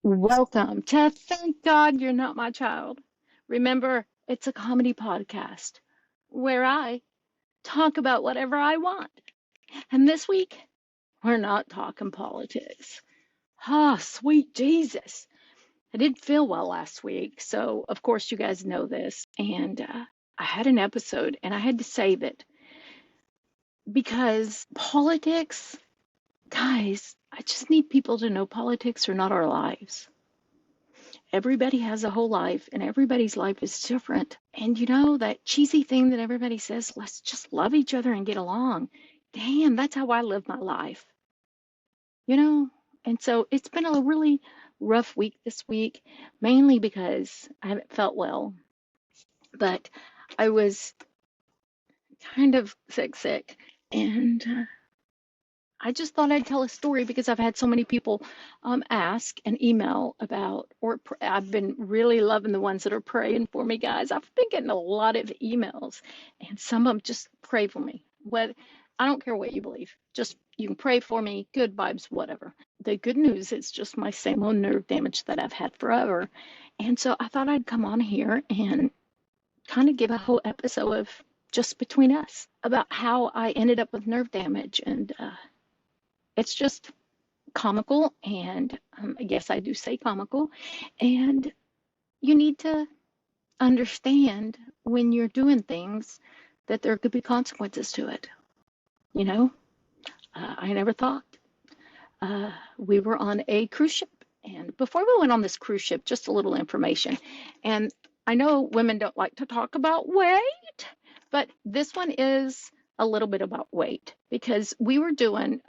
Welcome to Thank God You're Not My Child. Remember, it's a comedy podcast where I talk about whatever I want. And this week, we're not talking politics. Ah, sweet Jesus. I didn't feel well last week, so of course you guys know this. And I had an episode and I had to save it because politics, guys, I just need people to know politics are not our lives. Everybody has a whole life, and everybody's life is different. And you know, that cheesy thing that everybody says, let's just love each other and get along. Damn, that's how I live my life, you know? And so it's been a really rough week this week, mainly because I haven't felt well, but I was kind of sick. And I just thought I'd tell a story because I've had so many people ask and email about, I've been really loving the ones that are praying for me, guys. I've been getting a lot of emails, and some of them just pray for me. What I don't care what you believe, just you can pray for me, good vibes, whatever. The good news is just my same old nerve damage that I've had forever, and so I thought I'd come on here and kind of give a whole episode of just between us about how I ended up with nerve damage and. It's just comical, and yes, I do say comical, and you need to understand when you're doing things that there could be consequences to it. You know, I never thought. We were on a cruise ship, and before we went on this cruise ship, just a little information. And I know women don't like to talk about weight, but this one is a little bit about weight because we were doing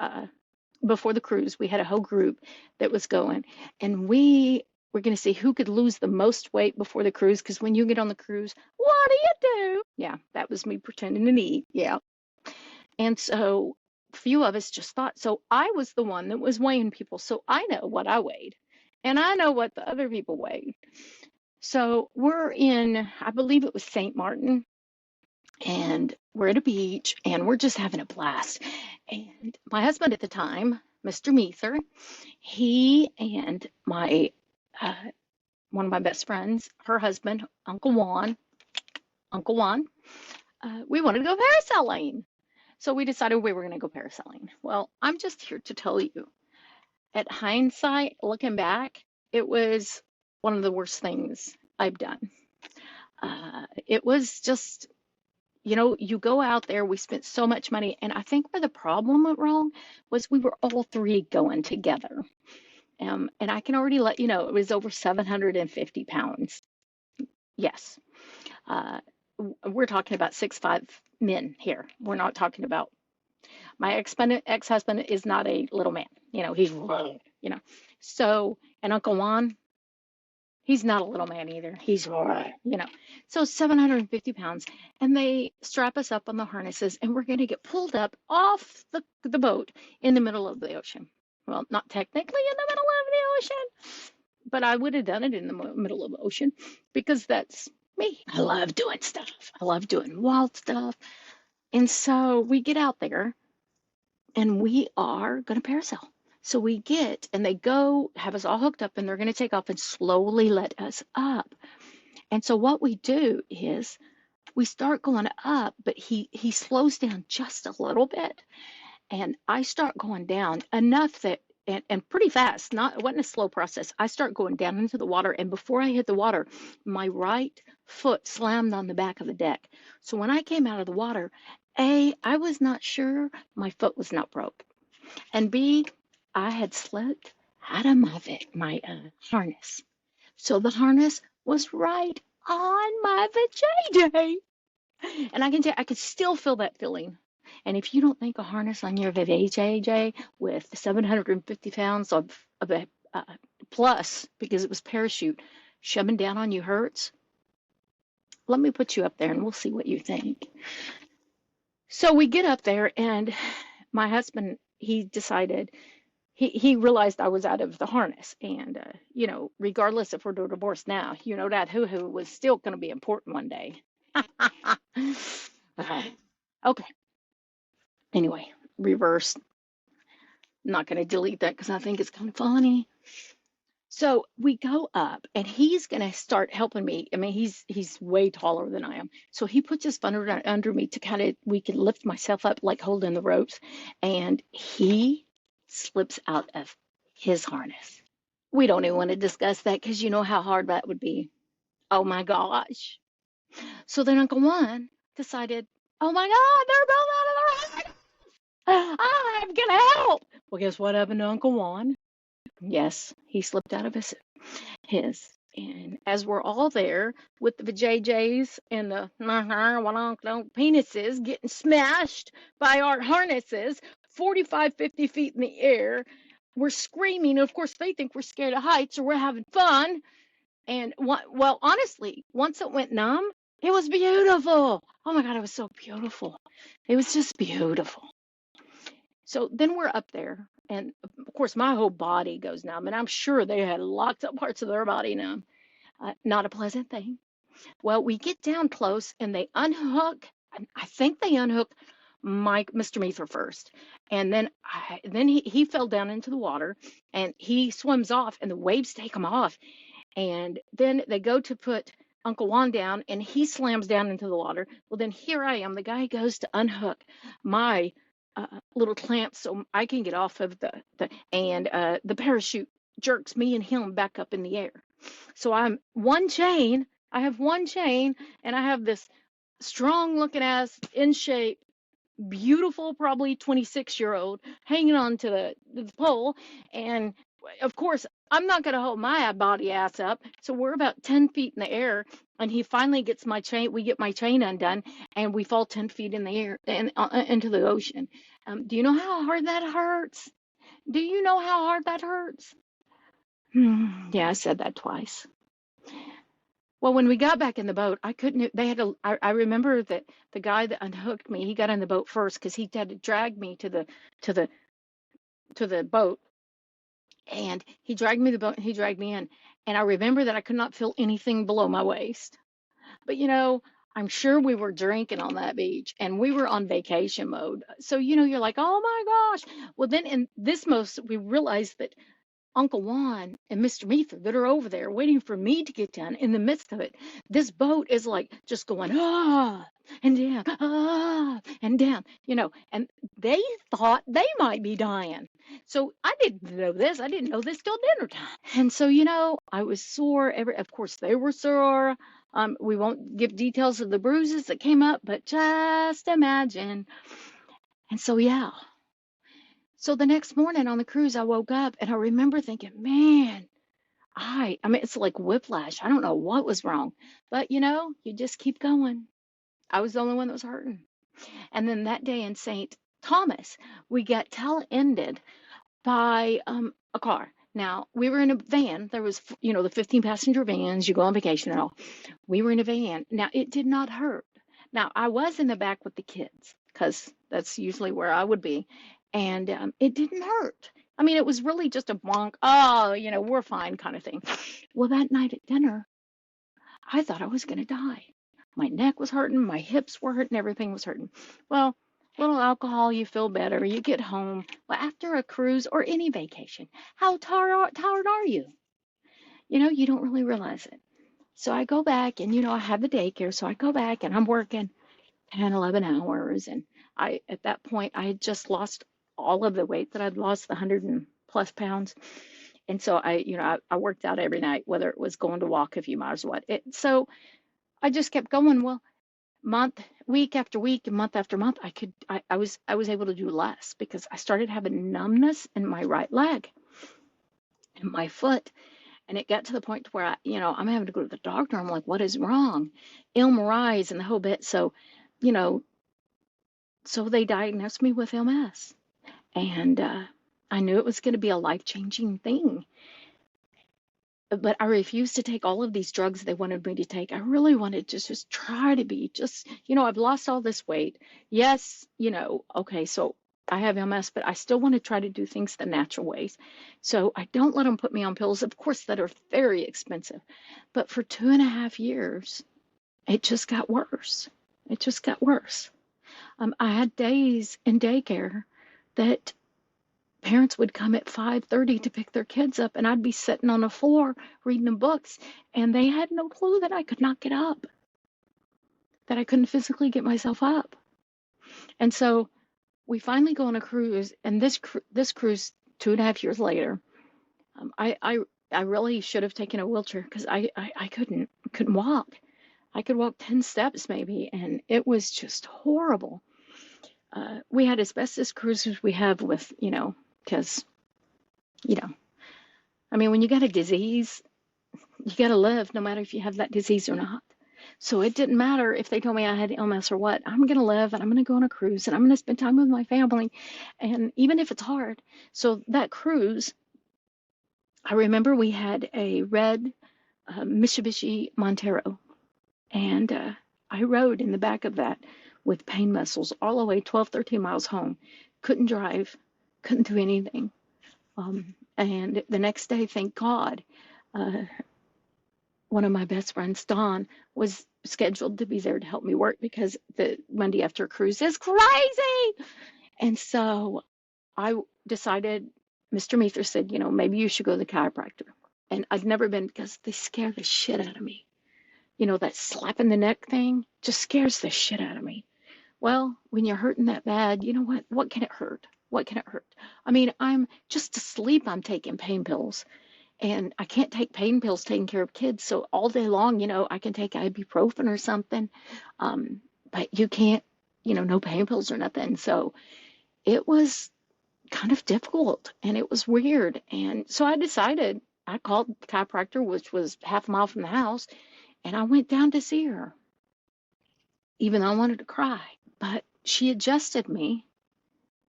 before the cruise, we had a whole group that was going, and we were going to see who could lose the most weight before the cruise. Because when you get on the cruise, what do you do? Yeah, that was me pretending to eat. Yeah. And so a few of us just thought, so I was the one that was weighing people. So I know what I weighed, and I know what the other people weighed. So we're in, I believe it was St. Martin, and we're at a beach and we're just having a blast. And my husband at the time, Mr. Meether, he and my uh, one of my best friends, her husband, Uncle Juan, we wanted to go parasailing. So we decided we were going to go parasailing. Well, I'm just here to tell you, at hindsight, looking back, it was one of the worst things I've done. It was just you go out there, we spent so much money, and I think where the problem went wrong was we were all three going together. And I can already let you know it was over 750 pounds. Yes. Uh, we're talking about 6'5" men here. We're not talking about my ex-husband is not a little man. He's, you know. So, and Uncle Juan, he's not a little man either. He's, So 750 pounds. And they strap us up on the harnesses, and we're going to get pulled up off the boat in the middle of the ocean. Well, not technically in the middle of the ocean, but I would have done it in the middle of the ocean because that's me. I love doing stuff. I love doing wild stuff. And so we get out there and we are going to parasail. So we get, and they go have us all hooked up, and they're going to take off and slowly let us up. And so what we do is we start going up, but he slows down just a little bit, and I start going down enough that and pretty fast. It wasn't a slow process. I start going down into the water, and before I hit the water, my right foot slammed on the back of the deck. So when I came out of the water, A, I was not sure my foot was not broke, and B, I had slipped out of my harness. So the harness was right on my vajayjay. And I can tell I could still feel that feeling. And if you don't think a harness on your vajayjay with 750 pounds of a plus, because it was parachute, shoving down on you hurts, let me put you up there and we'll see what you think. So we get up there, and my husband, he decided, he realized I was out of the harness. And, regardless if we're divorced now, that hoo-hoo was still going to be important one day. Okay. Anyway, reverse. I'm not going to delete that because I think it's kind of funny. So we go up and he's going to start helping me. I mean, he's way taller than I am. So he puts his foot under me to kind of, we can lift myself up like holding the ropes. And he slips out of his harness. We don't even want to discuss that because you know how hard that would be. Oh my gosh. So then Uncle Juan decided, oh my God, they're both out of the ride. I'm going to help. Well, guess what happened to Uncle Juan? Yes, he slipped out of his. And as we're all there with the JJs and the penises getting smashed by our harnesses, 45, 50 feet in the air, we're screaming. Of course, they think we're scared of heights or we're having fun. And well, honestly, once it went numb, it was beautiful. Oh my God, it was so beautiful. It was just beautiful. So then we're up there, and of course, my whole body goes numb, and I'm sure they had lots of parts of their body numb. Not a pleasant thing. Well, we get down close, and they unhook. I think they unhooked Mr. Meether first, and then he fell down into the water, and he swims off, and the waves take him off, and then they go to put Uncle Juan down, and he slams down into the water. Well, then here I am. The guy goes to unhook my little clamp so I can get off of the parachute jerks me and him back up in the air. So I'm one chain. I have one chain, and I have this strong looking ass in shape beautiful, probably 26-year-old hanging on to the pole. And of course, I'm not going to hold my body ass up. So we're about 10 feet in the air. And he finally gets my chain. We get my chain undone and we fall 10 feet in the air and into the ocean. Do you know how hard that hurts? Do you know how hard that hurts? Yeah, I said that twice. Well, when we got back in the boat, I couldn't, they had to, I remember that the guy that unhooked me, he got in the boat first because he had to drag me to the, to the boat. And he dragged me the boat and he dragged me in. And I remember that I could not feel anything below my waist. But I'm sure we were drinking on that beach and we were on vacation mode. So, you're like, oh my gosh. Well, then in this most, we realized that Uncle Juan and Mr. Meether that are over there waiting for me to get done in the midst of it. This boat is like just going, and down, and they thought they might be dying. So I didn't know this. I didn't know this till dinner time. And so, I was sore. Of course, they were sore. We won't give details of the bruises that came up, but just imagine. And so, yeah. So the next morning on the cruise, I woke up and I remember thinking, man, I mean, it's like whiplash. I don't know what was wrong, but you just keep going. I was the only one that was hurting. And then that day in St. Thomas, we got tail-ended by a car. Now, we were in a van. There was, the 15 passenger vans, you go on vacation and all. We were in a van. Now, it did not hurt. Now, I was in the back with the kids because that's usually where I would be. And it didn't hurt. I mean, it was really just a bonk, oh, we're fine kind of thing. Well, that night at dinner, I thought I was going to die. My neck was hurting, my hips were hurting, everything was hurting. Well, little alcohol, you feel better, you get home. Well, after a cruise or any vacation, how tired are you? You don't really realize it. So I go back and, I have the daycare, so I go back and I'm working 10, 11 hours. And at that point, I had just lost all of the weight that I'd lost, the 100 and plus pounds. And so I worked out every night, whether it was going to walk a few miles or what. So I just kept going. Well, week after week and month after month, I was able to do less because I started having numbness in my right leg and my foot. And it got to the point where I'm having to go to the doctor. I'm like, what is wrong? MRIs and the whole bit. So, so they diagnosed me with MS. And I knew it was going to be a life-changing thing. But I refused to take all of these drugs they wanted me to take. I really wanted to just try to be I've lost all this weight. Yes, okay, so I have MS, but I still want to try to do things the natural ways. So I don't let them put me on pills, of course, that are very expensive. But for 2.5 years, it just got worse. It just got worse. I had days in daycare that parents would come at 5:30 to pick their kids up, and I'd be sitting on the floor reading them books, and they had no clue that I could not get up, that I couldn't physically get myself up. And so we finally go on a cruise, and this cruise 2.5 years later, I really should have taken a wheelchair because I couldn't walk. I could walk 10 steps maybe, and it was just horrible. We had as best as cruises we have with, because, you know, I mean, when you got a disease, you got to live no matter if you have that disease or not. So it didn't matter if they told me I had MS or what. I'm going to live and I'm going to go on a cruise and I'm going to spend time with my family. And even if it's hard. So that cruise, I remember we had a red Mitsubishi Montero. And I rode in the back of that with pain muscles all the way 12, 13 miles home. Couldn't drive, couldn't do anything. And the next day, thank God, one of my best friends, Dawn, was scheduled to be there to help me work because the Monday after cruise is crazy. And so I decided, Mr. Meether said, maybe you should go to the chiropractor. And I'd never been because they scare the shit out of me. That slap in the neck thing just scares the shit out of me. Well, when you're hurting that bad, you know what? What can it hurt? What can it hurt? I mean, I'm just asleep. I'm taking pain pills. And I can't take pain pills taking care of kids. So all day long, I can take ibuprofen or something. But you can't, no pain pills or nothing. So it was kind of difficult and it was weird. And so I called the chiropractor, which was half a mile from the house. And I went down to see her, even though I wanted to cry. But she adjusted me.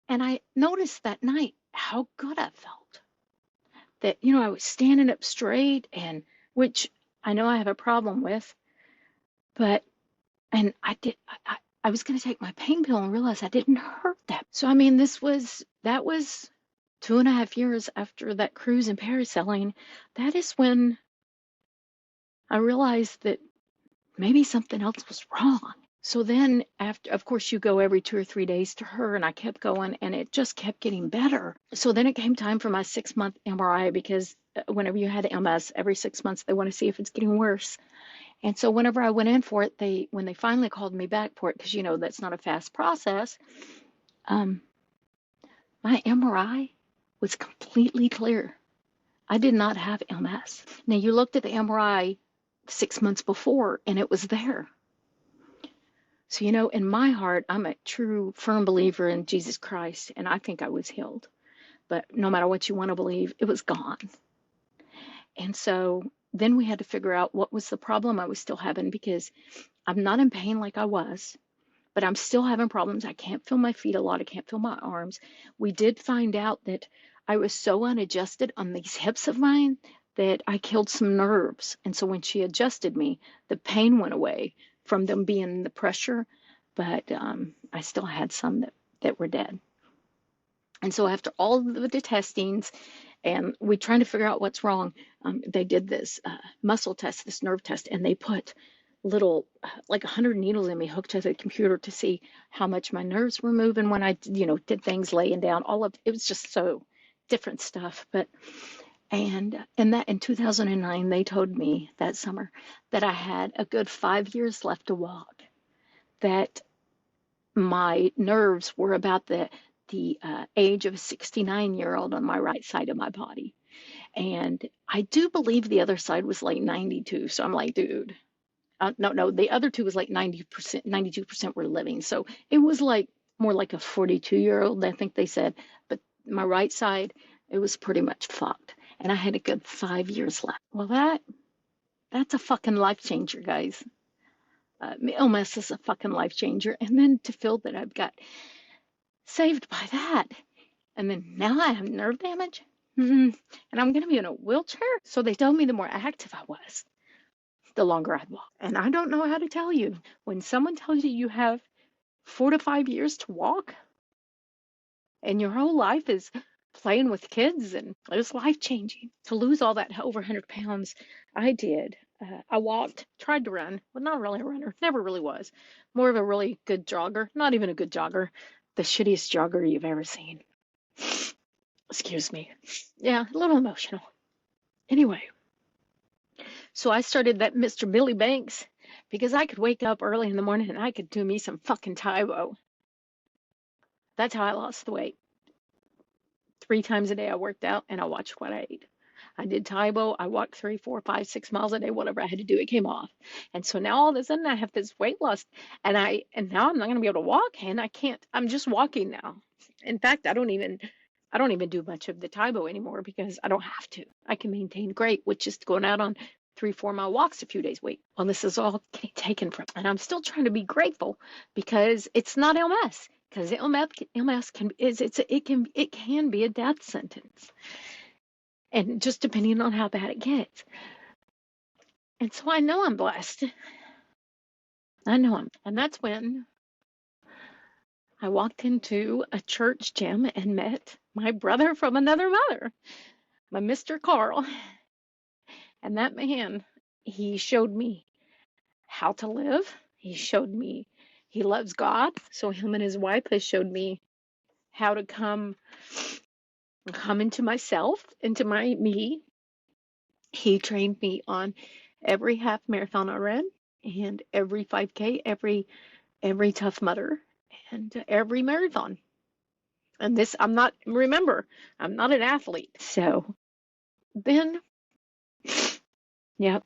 And I noticed that night how good I felt. That, I was standing up straight, and which I know I have a problem with. And I was going to take my pain pill and realize I didn't hurt that. So, I mean, that was 2.5 years after that cruise in parasailing. That is when I realized that maybe something else was wrong. So then after, of course, you go every 2 or 3 days to her, and I kept going and it just kept getting better. So then it came time for my 6-month MRI because whenever you had MS, every 6 months, they want to see if it's getting worse. And so whenever I went in for it, when they finally called me back for it, because that's not a fast process, my MRI was completely clear. I did not have MS. Now you looked at the MRI 6 months before and it was there. So, in my heart, I'm a true, firm believer in Jesus Christ, and I think I was healed. But no matter what you want to believe, it was gone. And so then we had to figure out what was the problem I was still having, because I'm not in pain like I was, but I'm still having problems. I can't feel my feet a lot. I can't feel my arms. We did find out that I was so unadjusted on these hips of mine that I killed some nerves. And so when she adjusted me, the pain went away from them being the pressure, but I still had some that were dead. And so after all of the testings, and we trying to figure out what's wrong, they did this muscle test, this nerve test, and they put little, like 100 needles in me hooked to the computer to see how much my nerves were moving when I, did things laying down. It was just so different stuff. And in 2009, they told me that summer that I had a good 5 years left to walk, that my nerves were about the age of a 69-year-old on my right side of my body. And I do believe the other side was like 92. So I'm like, dude, no, the other two was like 90%, 92% were living. So it was like more like a 42-year-old, I think they said. But my right side, it was pretty much fucked. And I had a good 5 years left. Well, that's a fucking life changer, guys. Illness is a fucking life changer. And then to feel that I've got saved by that, and then now I have nerve damage, and I'm going to be in a wheelchair. So they told me the more active I was, the longer I'd walk. And I don't know how to tell you. When someone tells you you have 4 to 5 years to walk, and your whole life is playing with kids, and it was life-changing. To lose all that over 100 pounds, I did. I walked, tried to run. Well, not really a runner. Never really was. More of a really good jogger. Not even a good jogger. The shittiest jogger you've ever seen. Excuse me. Yeah, a little emotional. Anyway, so I started that Mr. Billy Banks because I could wake up early in the morning and I could do me some fucking Tybo. That's how I lost the weight. 3 times a day I worked out and I watched what I ate. I did Taibo. I walked 3, 4, 5, 6 miles a day, whatever I had to do. It came off, and so now all of a sudden I have this weight loss, and now I'm not going to be able to walk, and I can't. I'm just walking now. In fact, I don't even do much of the Taibo anymore because I don't have to. I can maintain great with just going out on 3, 4 mile walks a few days a week. Well, this is all getting taken from, and I'm still trying to be grateful because it's not MS. Because MS it can be a death sentence, and just depending on how bad it gets. And so I know I'm blessed. And that's when I walked into a church gym and met my brother from another mother, my Mr. Carl. And that man, he showed me how to live. He showed me he loves God. So him and his wife has showed me how to come into myself, into my me. He trained me on every half marathon I ran and every 5K, every Tough Mudder, and every marathon. And this, remember, I'm not an athlete. So then, yeah,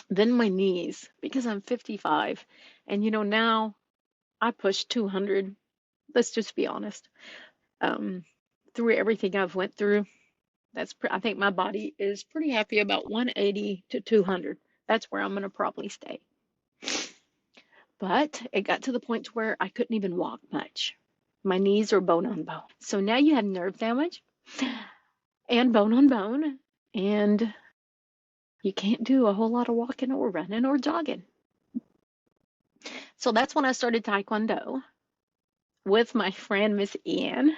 then my knees, because I'm 55. And now I push 200. Let's just be honest. Um, through everything I've went through, I think my body is pretty happy about 180 to 200. That's where I'm going to probably stay. But it got to the point to where I couldn't even walk much. My knees are bone on bone. So now you have nerve damage and bone on bone, and you can't do a whole lot of walking or running or jogging. So that's when I started Taekwondo with my friend Miss Ian.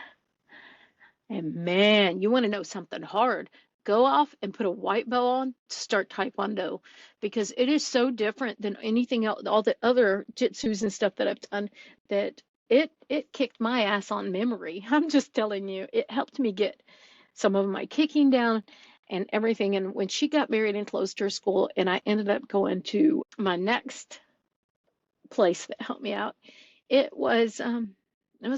And man, you want to know something hard? Go off and put a white belt on to start Taekwondo because it is so different than anything else, all the other jitsus and stuff that I've done, that it kicked my ass on memory. I'm just telling you, it helped me get some of my kicking down and everything. And when she got married and closed her school, and I ended up going to my next place that helped me out, it was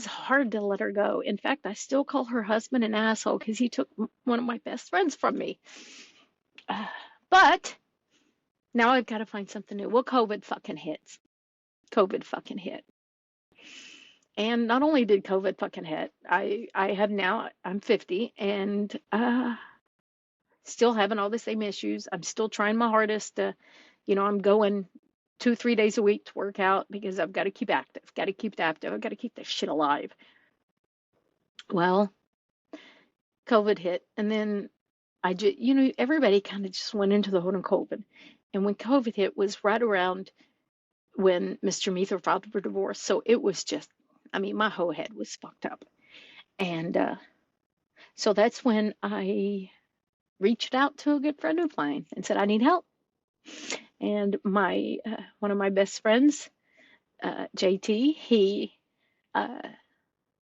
hard to let her go. In fact, I still call her husband an asshole because he took one of my best friends from me. But now I've got to find something new. Well, COVID fucking hits. COVID fucking hit. And not only did COVID fucking hit, I'm 50 and still having all the same issues. I'm still trying my hardest to, I'm going 2, 3 days a week to work out because I've got to keep active, got to keep active. I've got to keep this shit alive. Well, COVID hit, and then I just, everybody kind of just went into the whole of COVID. And when COVID hit was right around when Mr. Meether filed for divorce. So it was just, my whole head was fucked up. And so that's when I reached out to a good friend of mine and said, I need help. And my one of my best friends, JT, he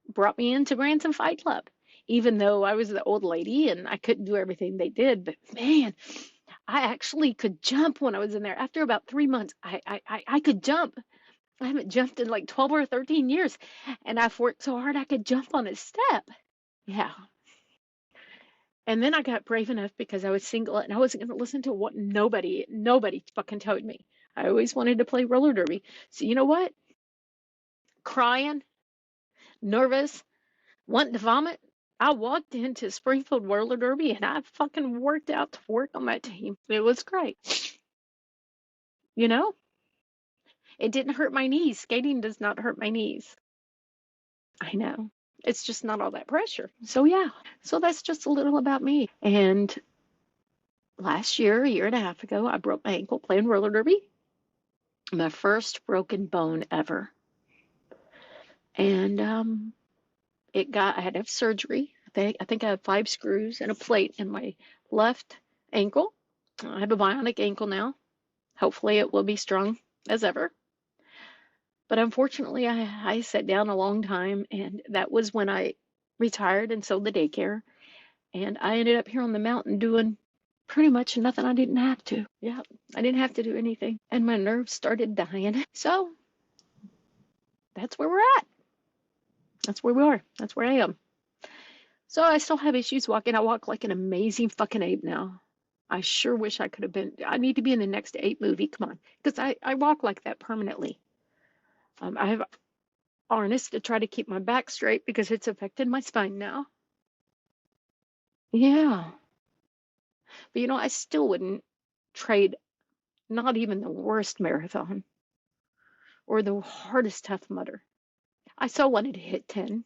brought me into Branson Fight Club, even though I was the old lady and I couldn't do everything they did. But man, I actually could jump when I was in there. After about 3 months, I could jump. I haven't jumped in like 12 or 13 years, and I've worked so hard I could jump on a step. Yeah. And then I got brave enough because I was single and I wasn't going to listen to what nobody fucking told me. I always wanted to play roller derby. So you know what? Crying, nervous, wanting to vomit. I walked into Springfield Roller Derby and I fucking worked out to work on that team. It was great. You know, it didn't hurt my knees. Skating does not hurt my knees. I know. It's just not all that pressure. So yeah. So that's just a little about me. And last year, a year and a half ago, I broke my ankle playing roller derby. My first broken bone ever. And I had to have surgery. I think I have 5 screws and a plate in my left ankle. I have a bionic ankle now. Hopefully it will be strong as ever. But unfortunately, I sat down a long time, and that was when I retired and sold the daycare. And I ended up here on the mountain doing pretty much nothing. I didn't have to. Yeah, I didn't have to do anything. And my nerves started dying. So that's where we're at. That's where we are. That's where I am. So I still have issues walking. I walk like an amazing fucking ape now. I sure wish I could have been. I need to be in the next ape movie. Come on. Because I walk like that permanently. I have harness to try to keep my back straight because it's affected my spine now. Yeah. But I still wouldn't trade not even the worst marathon or the hardest Tough Mudder. I so wanted to hit 10.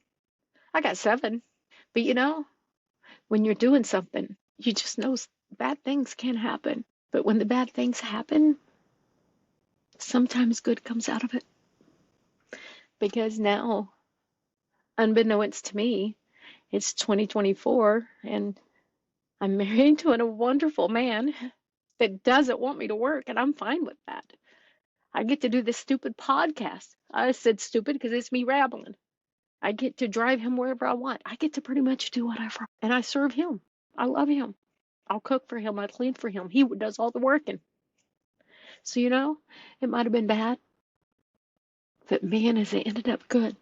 I got 7. But when you're doing something, you just know bad things can happen. But when the bad things happen, sometimes good comes out of it. Because now, unbeknownst to me, it's 2024 and I'm married to a wonderful man that doesn't want me to work, and I'm fine with that. I get to do this stupid podcast. I said stupid because it's me rambling. I get to drive him wherever I want. I get to pretty much do whatever. And I serve him. I love him. I'll cook for him. I clean for him. He does all the working. So, it might have been bad, but man, has it ended up good.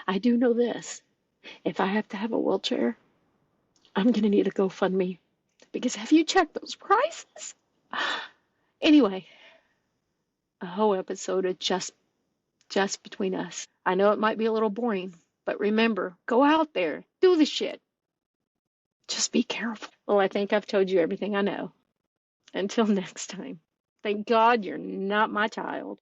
I do know this. If I have to have a wheelchair, I'm going to need a GoFundMe. Because have you checked those prices? Anyway, a whole episode of just between us. I know it might be a little boring, but remember, go out there, do the shit. Just be careful. Well, I think I've told you everything I know. Until next time. Thank God you're not my child.